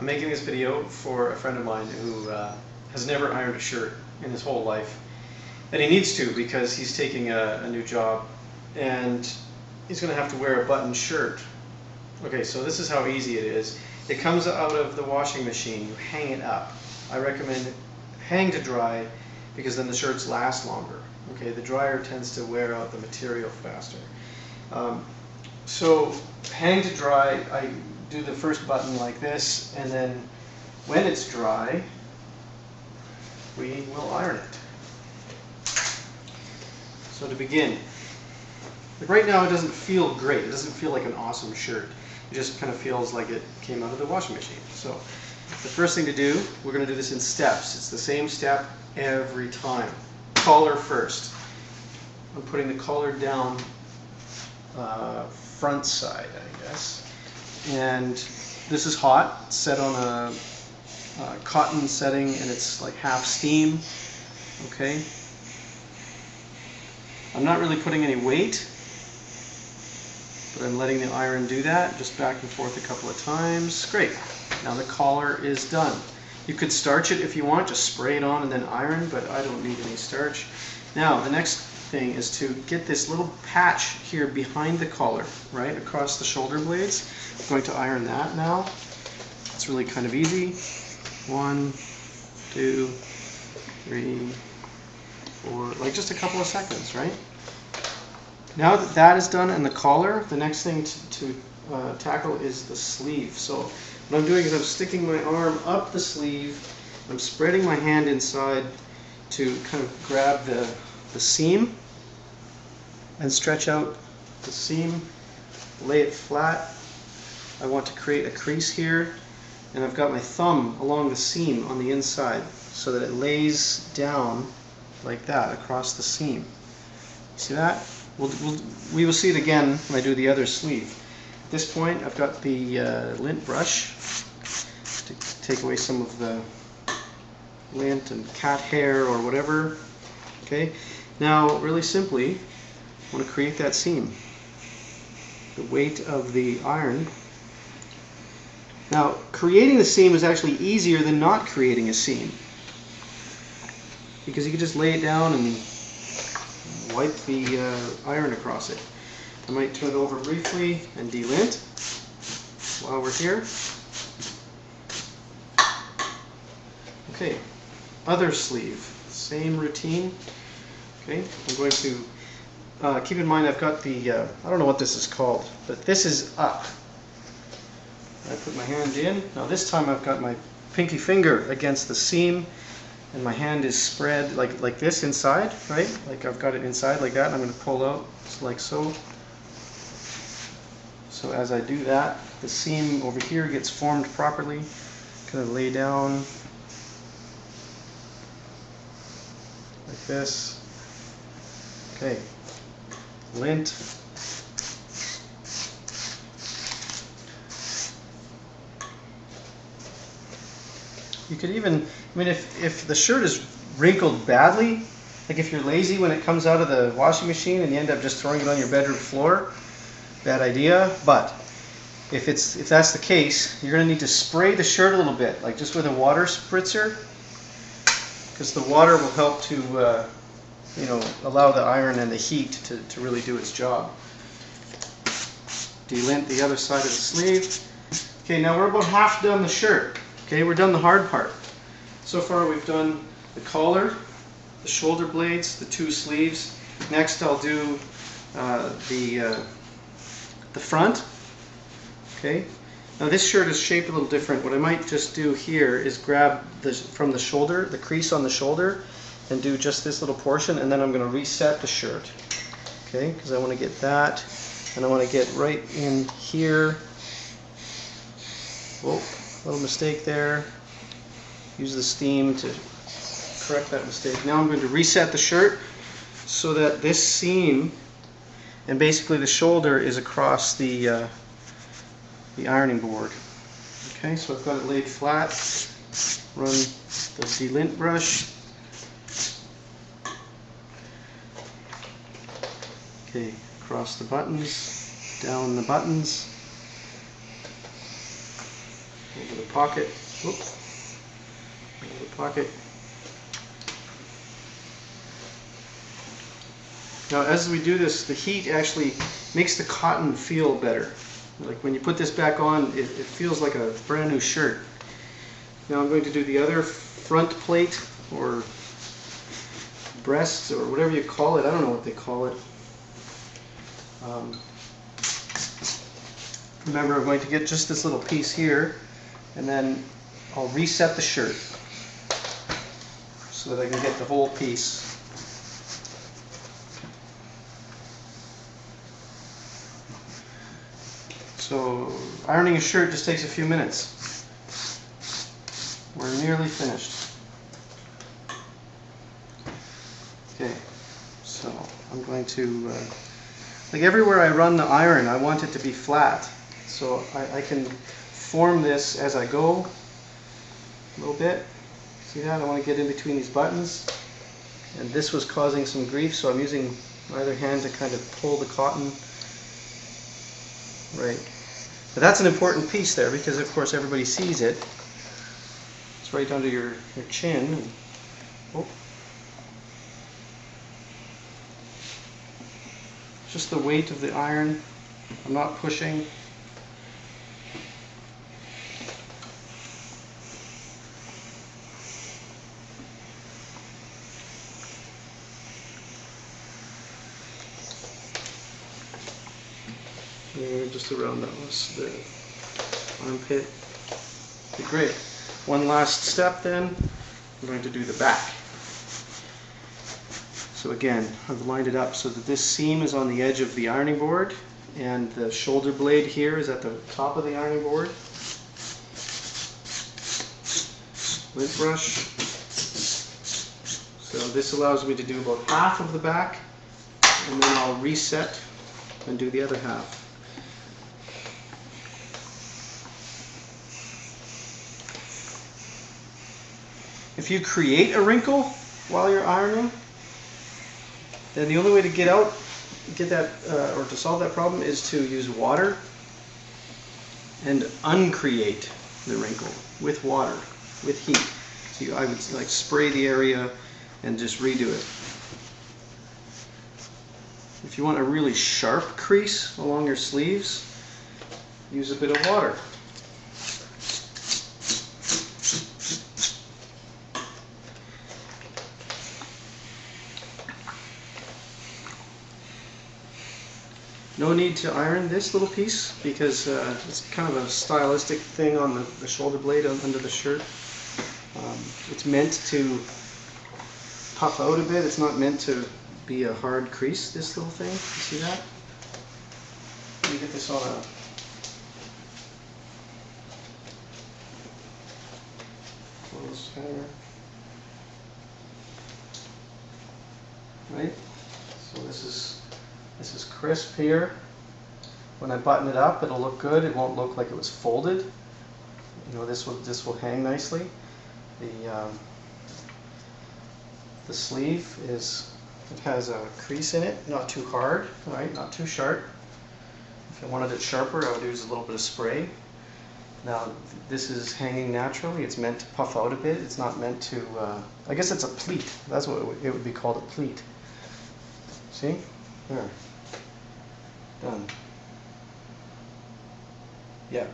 I'm making this video for a friend of mine who has never ironed a shirt in his whole life. And he needs to because he's taking a new job and he's going to have to wear a button shirt. Okay, so this is how easy it is. It comes out of the washing machine. You hang it up. I recommend hang to dry because then the shirts last longer. Okay, the dryer tends to wear out the material faster. So hang to dry, I do the first button like this, and then when it's dry, we will iron it. So to begin, like right now it doesn't feel great. It doesn't feel like an awesome shirt. It just kind of feels like it came out of the washing machine. So the first thing to do, we're going to do this in steps. It's the same step every time. Collar first. I'm putting the collar down front side, I guess. And this is hot, set on a cotton setting, and it's like half steam. Okay. I'm not really putting any weight, but I'm letting the iron do that, just back and forth a couple of times. Great. Now the collar is done. You could starch it if you want, just spray it on and then iron, but I don't need any starch. Now the next thing is to get this little patch here behind the collar, right, across the shoulder blades. I'm going to iron that now. It's really kind of easy. 1, 2, 3, 4, like just a couple of seconds, right? Now that that is done and the collar, the next thing to tackle is the sleeve. So what I'm doing is I'm sticking my arm up the sleeve, I'm spreading my hand inside to kind of grab the seam and stretch out the seam, lay it flat. I want to create a crease here, and I've got my thumb along the seam on the inside so that it lays down like that across the seam. See that? We will see it again when I do the other sleeve. At this point I've got the lint brush to take away some of the lint and cat hair or whatever. Okay, now really simply I want to create that seam. The weight of the iron. Now creating the seam is actually easier than not creating a seam, because you can just lay it down and wipe the iron across it. I might turn it over briefly and delint while we're here. Okay, other sleeve, same routine. Okay, I'm going to keep in mind I've got the, I don't know what this is called, but this is up. I put my hand in. Now this time I've got my pinky finger against the seam, and my hand is spread like this inside, right? Like I've got it inside like that, and I'm going to pull out just like so. So as I do that, the seam over here gets formed properly. Kind of lay down like this. Okay, lint. You could even, I mean, if the shirt is wrinkled badly, like if you're lazy when it comes out of the washing machine and you end up just throwing it on your bedroom floor, bad idea. But if that's the case, you're going to need to spray the shirt a little bit, like just with a water spritzer, because the water will help to, you know, allow the iron and the heat to really do its job. Delint the other side of the sleeve. Okay, now we're about half done the shirt. Okay, we're done the hard part. So far we've done the collar, the shoulder blades, the two sleeves. Next I'll do the front. Okay. Now this shirt is shaped a little different. What I might just do here is grab from the shoulder, the crease on the shoulder, and do just this little portion, and then I'm going to reset the shirt. Okay, because I want to get that, and I want to get right in here. Whoa. Little mistake there. Use the steam to correct that mistake. Now I'm going to reset the shirt so that this seam and basically the shoulder is across the ironing board. Okay, so I've got it laid flat. Run the delint brush. Okay, across the buttons, down the buttons. Over the pocket. Oops. Over the pocket. Now as we do this, the heat actually makes the cotton feel better. Like when you put this back on, it feels like a brand new shirt. Now I'm going to do the other front plate, or breasts, or whatever you call it. I don't know what they call it. Remember, I'm going to get just this little piece here, and then I'll reset the shirt so that I can get the whole piece. So ironing a shirt just takes a few minutes. We're nearly finished. Okay, so I'm going to, like everywhere I run the iron, I want it to be flat. So I can form this as I go a little bit. See that? I want to get in between these buttons. And this was causing some grief, so I'm using my other hand to kind of pull the cotton. Right. But that's an important piece there, because of course everybody sees it. It's right under your chin. Oh. Just the weight of the iron. I'm not pushing. Just around the armpit. Okay, great. One last step then. I'm going to do the back. So again, I've lined it up so that this seam is on the edge of the ironing board, and the shoulder blade here is at the top of the ironing board. Lint brush. So this allows me to do about half of the back, and then I'll reset and do the other half. If you create a wrinkle while you're ironing, then the only way to get that, or to solve that problem is to use water and uncreate the wrinkle with water, with heat. So I would like spray the area and just redo it. If you want a really sharp crease along your sleeves, use a bit of water. No need to iron this little piece because it's kind of a stylistic thing on the shoulder blade under the shirt. It's meant to puff out a bit. It's not meant to be a hard crease, this little thing. You see that? Let me get this on a... clothes hanger. Right? So this is crisp here. When I button it up, it'll look good. It won't look like it was folded. You know, this will hang nicely. The sleeve has a crease in it, not too hard, right? Not too sharp. If I wanted it sharper, I would use a little bit of spray. Now, this is hanging naturally. It's meant to puff out a bit. It's not meant to. I guess it's a pleat. That's what it would be called, a pleat. See? There. Done. Yeah.